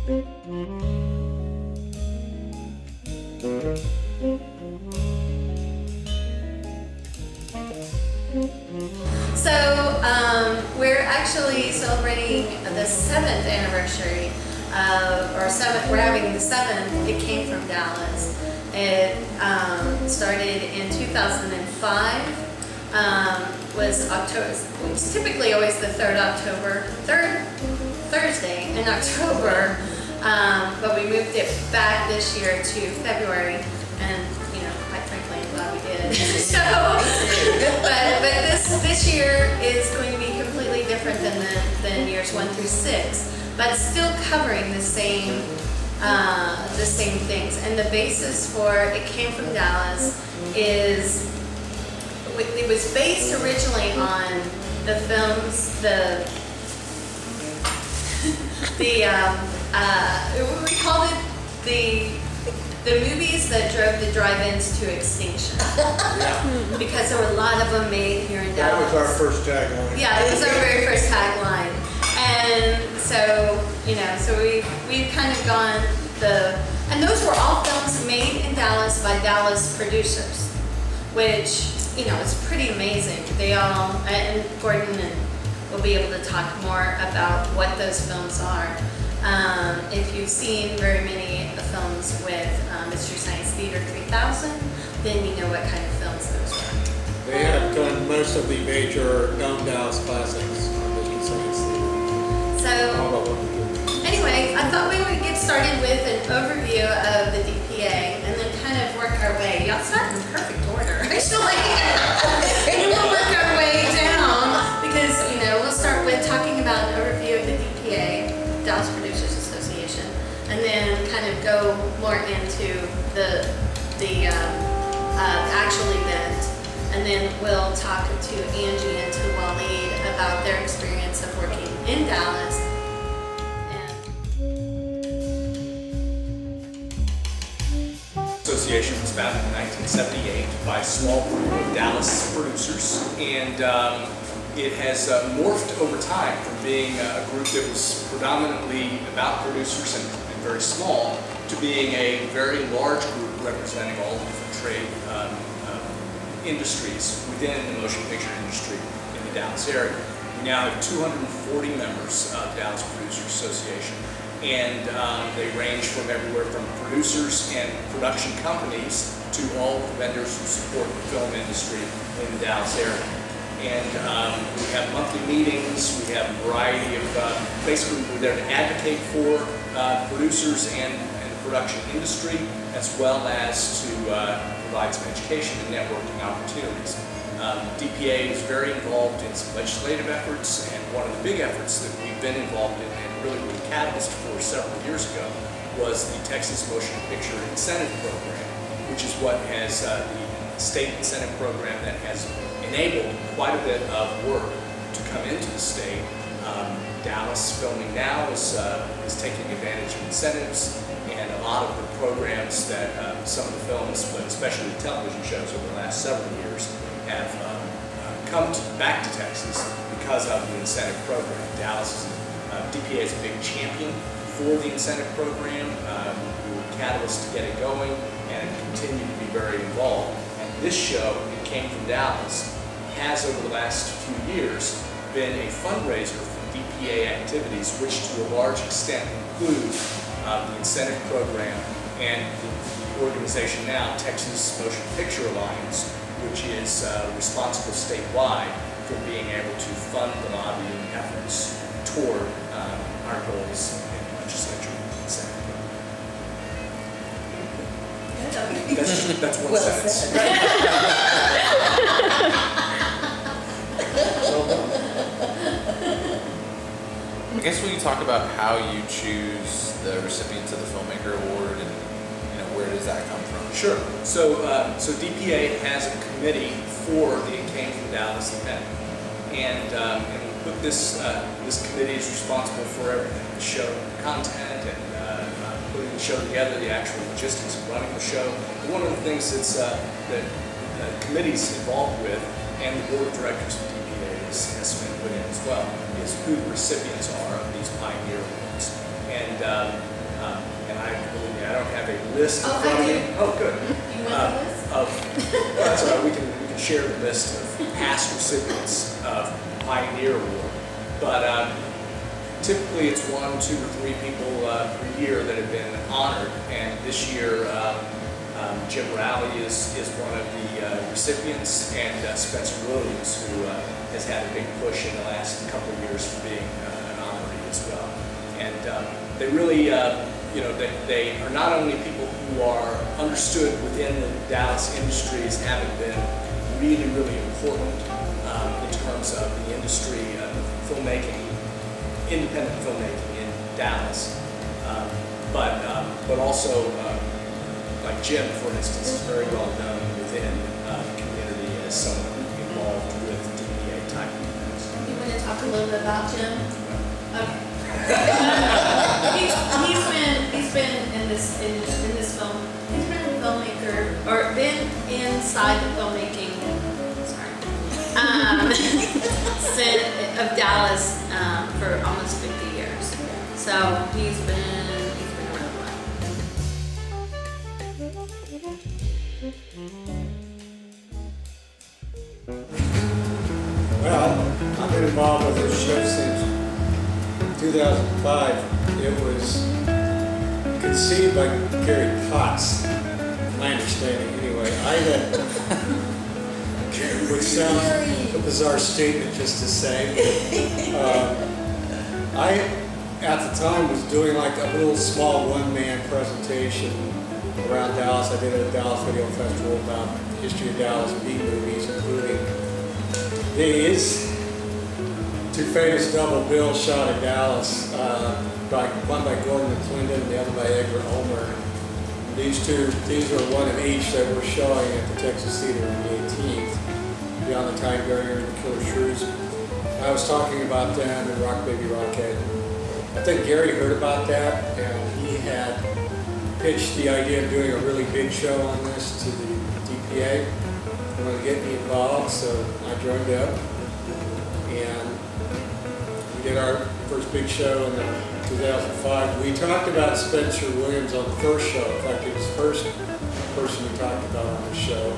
So we're actually celebrating the 7th anniversary we're having the 7th. It came from Dallas. It started in 2005. Was October. It's typically always the third Thursday in October, but we moved it back this year to February, and quite frankly, I'm glad we did. So, but this year is going to be completely different than years 1 through 6, but still covering the same things. And the basis for It Came from Dallas is. It was based originally on the films, we called it the movies that drove the drive-ins to extinction. Yeah. Because there were a lot of them made here in Dallas. That was our first tagline. Yeah, it was our very first tagline. And so, so we've kind of gone and those were all films made in Dallas by Dallas producers, which it's pretty amazing. They all, and Gordon will be able to talk more about what those films are. If you've seen very many films with Mystery Science Theater 3000, then you know what kind of films those were. They have done most of the major known Dallas classics on Mystery Science Theater. So, anyway, I thought we would get started with an overview of the DPA and then kind of work our way. Y'all start in perfect order, actually. And then we'll work our way down because, we'll start with talking about an overview of the DPA, Dallas Producers Association, and then kind of go more into the actual event. And then we'll talk to Angie and to Waleed about their experience of working in Dallas. Association was founded in 1978 by a small group of Dallas producers, and it has morphed over time from being a group that was predominantly about producers and very small to being a very large group representing all different trade industries within the motion picture industry in the Dallas area. We now have 240 members of the Dallas Producers Association. And they range from everywhere from producers and production companies to all the vendors who support the film industry in the Dallas area. And we have monthly meetings, we have a variety of, basically we're there to advocate for producers and the production industry, as well as to provide some education and networking opportunities. DPA is very involved in some legislative efforts, and one of the big efforts that we've been involved in really was a catalyst for several years ago was the Texas Motion Picture Incentive Program, which is what has the state incentive program that has enabled quite a bit of work to come into the state. Dallas Filming Now is taking advantage of incentives, and a lot of the programs that some of the films, but especially the television shows over the last several years, have come back to Texas because of the incentive program. DPA is a big champion for the incentive program. We were a catalyst to get it going and continue to be very involved. And this show, It Came from Dallas, has over the last few years been a fundraiser for DPA activities, which to a large extent include the incentive program and the organization now, Texas Motion Picture Alliance, which is responsible statewide for being able to fund the lobbying efforts toward our goals in the legislature and Senate. That's one sentence. I guess will you talk about how you choose the recipients of the Filmmaker Award and where does that come from? Sure. So DPA has a committee for the It Came from Dallas event, and we put this committee is responsible for everything: the show content and putting the show together, the actual logistics of running the show. And one of the things that the committee's involved with, and the board of directors of DPA has been put in as well, is who the recipients are of these Pioneer Awards. And list in Oh, front I of you. do. Oh, good. You want the list? Well, that's all right. We can share the list of past recipients of Pioneer Award. But typically it's 1, 2, or 3 people per year that have been honored. And this year, Jim Rowley is one of the recipients, and Spencer Williams, who has had a big push in the last couple of years for being an honoree as well. And they really, they are not only people who are understood within the Dallas industry as having been really, really important in terms of the industry of filmmaking, independent filmmaking in Dallas, but also like Jim, for instance, is very well known within the community as someone involved with DPA type events. You want to talk a little bit about Jim? Okay. he's been in this film. He's been a filmmaker, or been inside the filmmaking. Of Dallas for almost 50 years. So he's been around a lot. Well, I've been involved with this show since 2005. It was conceived by Gary Potts, my understanding anyway. Which sounds a bizarre statement just to say. I, at the time, was doing like a little small one-man presentation around Dallas. I did it at Dallas Video Festival about the history of Dallas B movies, including these 2 famous double bills shot in Dallas, one by Gordon McClendon and the other by Edgar Ulmer. These were one of each that were showing at the Texas Theater on the 18th. Beyond the Time Barrier and the Killer Shrews. I was talking about them and Rock Baby Rockhead. I think Gary heard about that, and he had pitched the idea of doing a really big show on this to the DPA. They wanted to get me involved, so I joined up, and we did our first big show in 2005. We talked about Spencer Williams on the first show. In fact, he was the first person we talked about on the show.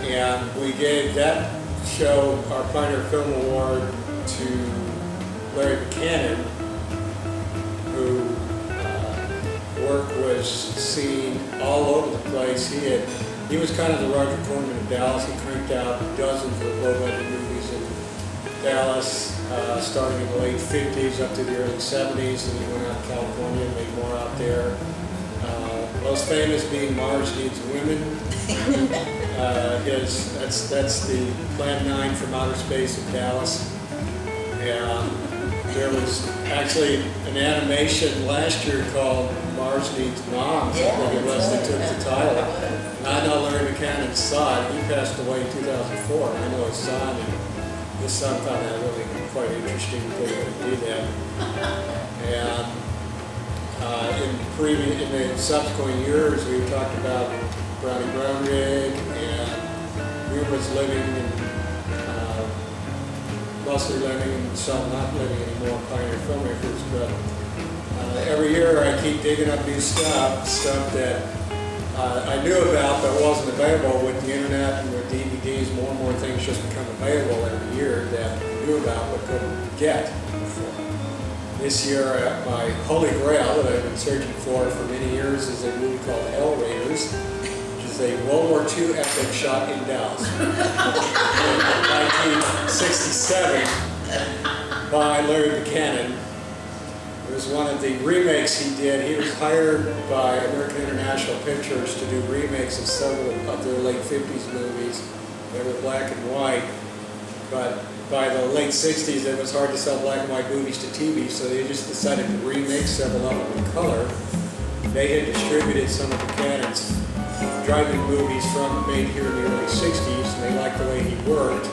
And we gave that show our Pioneer Film Award to Larry Buchanan, whose work was seen all over the place. He was kind of the Roger Corman of Dallas. He cranked out dozens of low-budget movies in Dallas, starting in the late 50s up to the early 70s, and he went out to California and made more out there. Most famous being Mars Needs Women. That's the Plan 9 from Outer Space in Dallas. And there was actually an animation last year called Mars Needs Moms. I think it was that took the title. And I know Larry Buchanan saw it. He passed away in 2004. I know his son, and his son found that really quite interesting that they would do that. And in the subsequent years, we talked about Brownie Brown Rig and Rumors Living and mostly living and some not living anymore, Pioneer filmmakers. But every year I keep digging up new stuff that I knew about but wasn't available with the internet and with DVDs. More and more things just become available every year that I knew about but couldn't get before. This year, my holy grail that I've been searching for many years is a movie called Hell Raiders, which is a World War II epic shot in Dallas in 1967 by Larry Buchanan. It was one of the remakes he did. He was hired by American International Pictures to do remakes of several of their late 50s movies. They were black and white, but by the late 60s, it was hard to sell black and white movies to TV, so they just decided to remake several of them in color. They had distributed some of Buchanan's drive-in movies made here in the early 60s, and they liked the way he worked,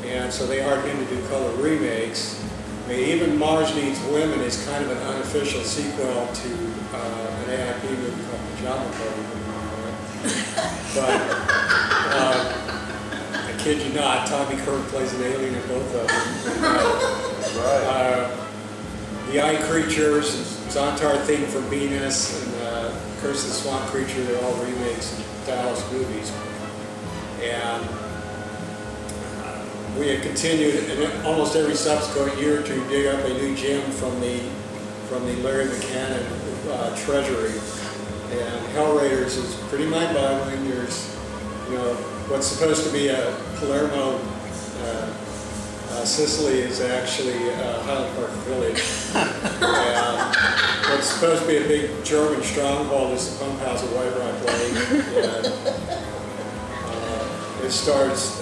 and so they hired him to do color remakes. I mean, even Mars Needs Women is kind of an unofficial sequel to an AIP movie called Pajama Party. But I kid you not, Tommy Kirk plays an alien in both of them. Right. the eye creatures, Zontar theme for Venus, and Curse of the Swamp Creature, they're all remakes of Dallas movies. And we have continued, in almost every subsequent year, to dig up a new gem from the Larry McCannon treasury. And Hell Raiders is pretty mind-boggling. There's, what's supposed to be a Palermo, Sicily is actually Highland Park Village. And what's supposed to be a big German stronghold is the pump house at White Rock Lake. And it stars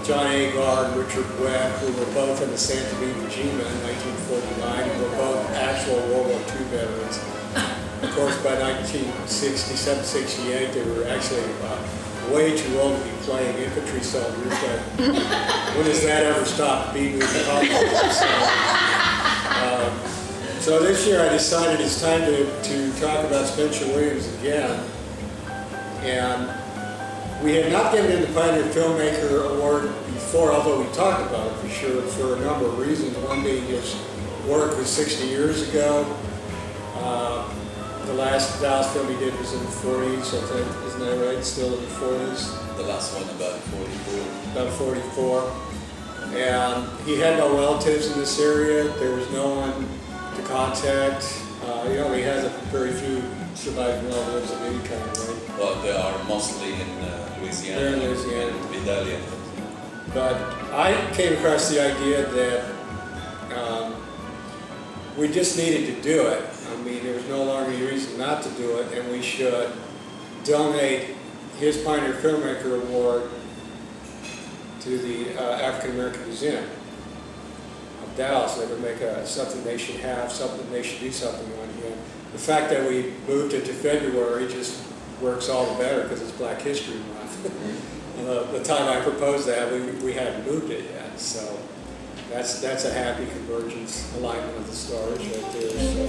John Agar and Richard Webb, who were both in the Santa Fe Regiment in 1949, and were both actual World War II veterans. Of course, by 1967-68, they were actually way too old to be playing infantry soldiers, but when does that ever stop being with the politics? So this year I decided it's time to talk about Spencer Williams again. And we had not given him the Pioneer Filmmaker Award before, although we talked about it for sure for a number of reasons. One being his work was 60 years ago. The last Dallas film he did was in the 40s, I think. Isn't that right? Still in the 40s? The last one about 44. About 44. And he had no relatives in this area. There was no one to contact. He has very few surviving relatives of any kind, right? Well, they are mostly in Louisiana. They're in Louisiana. And Vidalia. But I came across the idea that we just needed to do it. I mean, there was no longer any reason not to do it, and we should donate his Pioneer Filmmaker Award to the African American Museum of Dallas. They would make something they should have, something they should do something on him. The fact that we moved it to February just works all the better because it's Black History Month. The time I proposed that, we hadn't moved it yet, so that's a happy convergence, alignment of the stars right there. So.